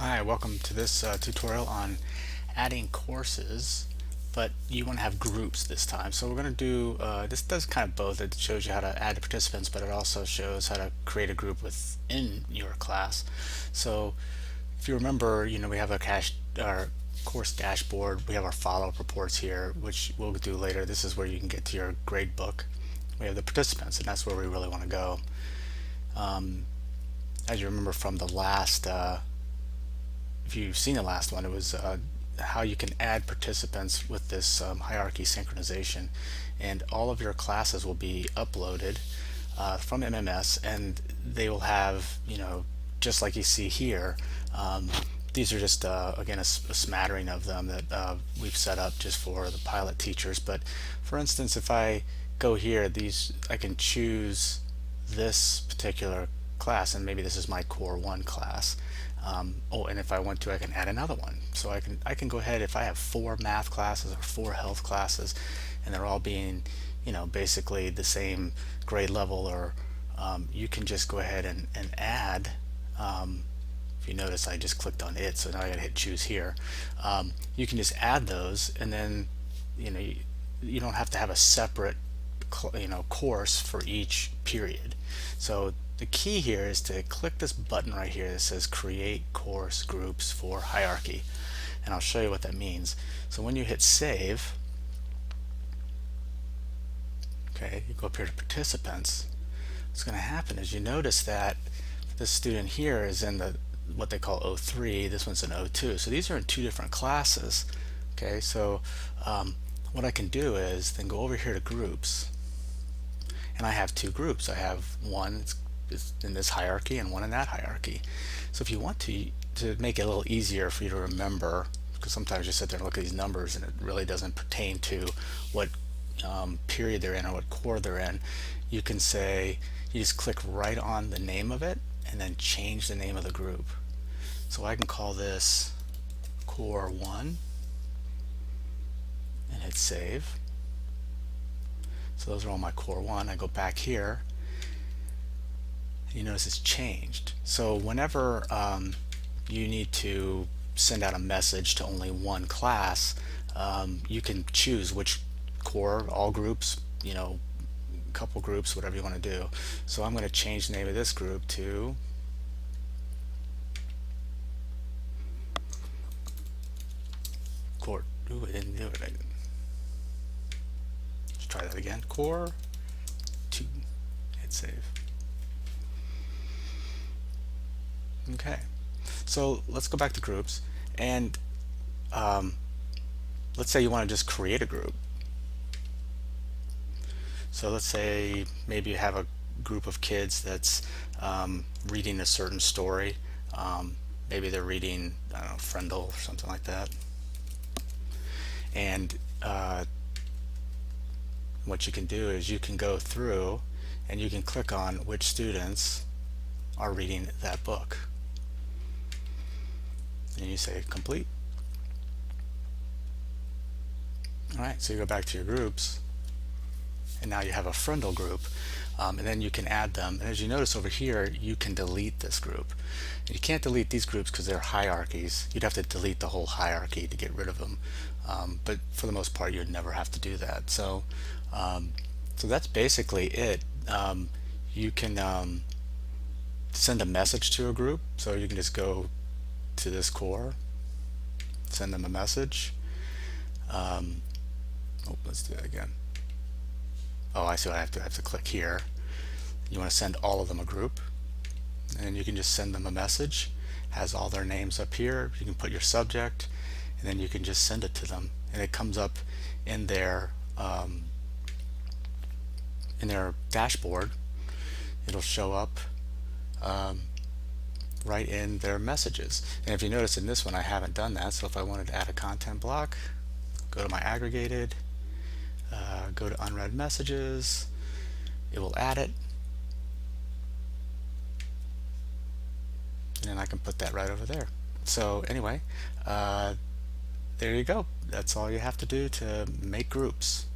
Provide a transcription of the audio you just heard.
Hi, welcome to this tutorial on adding courses, but you want to have groups this time. So we're going to do, this does kind of both. It shows you how to add the participants, but it also shows how to create a group within your class. So if you remember, we have our course dashboard. We have our follow-up reports here, which we'll do later. This is where you can get to your grade book. We have the participants, and that's where we really want to go. As you remember from the last if you've seen the last one, it was how you can add participants with this hierarchy synchronization, and all of your classes will be uploaded from MMS, and they will have, just like you see here. These are just again a smattering of them that we've set up just for the pilot teachers. But for instance, if I go here, I can choose this particular class, and maybe this is my core 1 class. And if I want to, I can add another one. So I can go ahead, if I have 4 math classes or 4 health classes, and they're all being, basically the same grade level, or you can just go ahead and add. If you notice, I just clicked on it, so now I gotta hit choose here. You can just add those, and then you don't have to have a separate course for each period. So the key here is to click this button right here that says create course groups for hierarchy, and I'll show you what that means. So when you hit save, okay, you go up here to participants. What's going to happen is you notice that this student here is in what they call O3, this one's in O2, so these are in 2 different classes. Okay, so what I can do is then go over here to groups, and I have 2 groups. I have one in this hierarchy and one in that hierarchy. So if you want to make it a little easier for you to remember, because sometimes you sit there and look at these numbers and it really doesn't pertain to what period they're in or what core they're in, you can say, you just click right on the name of it and then change the name of the group. So I can call this core 1 and hit save. So those are all my core 1. I go back here, and you notice it's changed. So whenever you need to send out a message to only one class, you can choose which core, all groups, couple groups, whatever you want to do. So I'm going to change the name of this group to core. Ooh, I didn't do it. Let's try that again. Core 2. Hit save. Okay, so let's go back to groups, and let's say you want to just create a group. So let's say maybe you have a group of kids that's reading a certain story. Maybe they're reading, I don't know, Frendel or something like that. And what you can do is you can go through and you can click on which students are reading that book. And you say complete. Alright, so you go back to your groups, and now you have a Frendel group, and then you can add them. And as you notice over here, you can delete this group. And you can't delete these groups because they're hierarchies. You'd have to delete the whole hierarchy to get rid of them. But for the most part, you'd never have to do that. So that's basically it. You can send a message to a group, so you can just go to this core, send them a message. Let's do that again. Oh, I see what I have to click here. You want to send all of them a group, and you can just send them a message. Has all their names up here. You can put your subject, and then you can just send it to them, and it comes up in their dashboard. It'll show up right in their messages. And if you notice in this one, I haven't done that. So if I wanted to add a content block, go to my aggregated, go to unread messages, it will add it, and then I can put that right over there. So anyway, there you go. That's all you have to do to make groups.